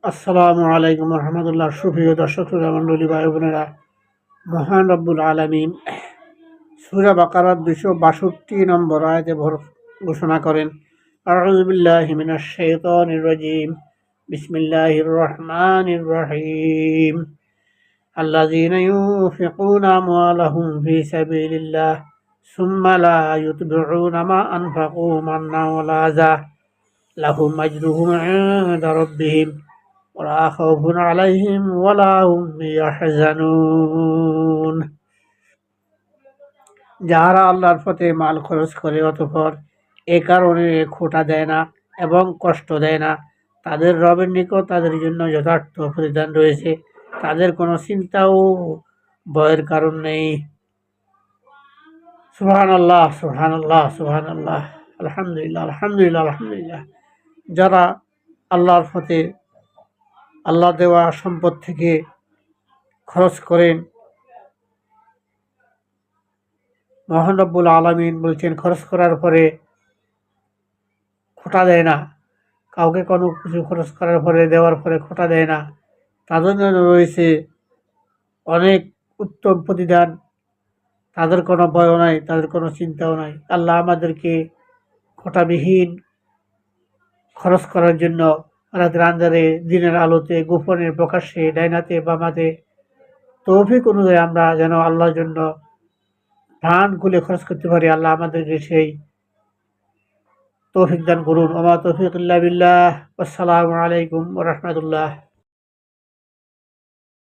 আসসালামু আলাইকুম রহমতুল্লাহ। সুপ্রিয় দর্শক শ্রোতা মণ্ডলী, ভাই বোনেরা, মহান রব্বুল আলামিন সূরা বাকারার 262 নম্বর আয়াতে ঘোষণা করেন, আউযু বিল্লাহি মিনাশ শাইতানির রাজীম, বিসমিল্লাহির রহমানির রহিম, আল্লাযীনা ইউনফিকুনা আমওয়ালাহুম ফী সাবিলিল্লাহ সুম্মা লা ইউতবিউনা মা আনফাকু মান্নান ওয়ালা আযা লাহুম আজরুহুম ইনদা রাব্বিহিম ওয়ালা খাউফুন আলাইহিম ওয়ালা হুম ইয়াহজানুন। যাহারা আল্লাহর পথে মাল খরচ করে অতঃপর এ কারণে খোঁটা দেয় না এবং কষ্ট দেয় না, তাদের রবের নিকট তাদের জন্য যথার্থ প্রতিদান রয়েছে। তাদের কোনো চিন্তা ও ভয়ের কারণ নেই। সুবহানাল্লাহ, সুবহানাল্লাহ, সুবহানাল্লাহ, আলহামদুলিল্লাহ, আলহামদুলিল্লাহ, আলহামদুলিল্লাহ। যারা আল্লাহর পথে আল্লাহ দেওয়া সম্পদ থেকে খরচ করেন, মহান রব্বুল আলামিন বলছেন খরচ করার পরে খোঁটা দেয় না, কাউকে কোনো কিছু খরচ করার পরে দেওয়ার পরে খোঁটা দেয় না, তাদের জন্য রয়েছে অনেক উত্তম প্রতিদান। তাদের কোনো ভয়ও নাই, তাদের কোনো চিন্তাও নাই। আল্লাহ আমাদেরকে খোঁটাবিহীন খরচ করার জন্য রাতের আন্ধারে, দিনের আলোতে, গোপনে, প্রকাশ্যে, ডাইনাতে, বামাতে তৌফিক অনুযায়ী আমরা যেন আল্লাহর জন্য প্রাণ খুলে খরচ করতে পারি। আল্লাহ আমাদেরকে সেই তৌফিক দান করুন। ওমা তৌফিক ইল্লা বিল্লাহ। আসসালামু আলাইকুম ওয়া রাহমাতুল্লাহ।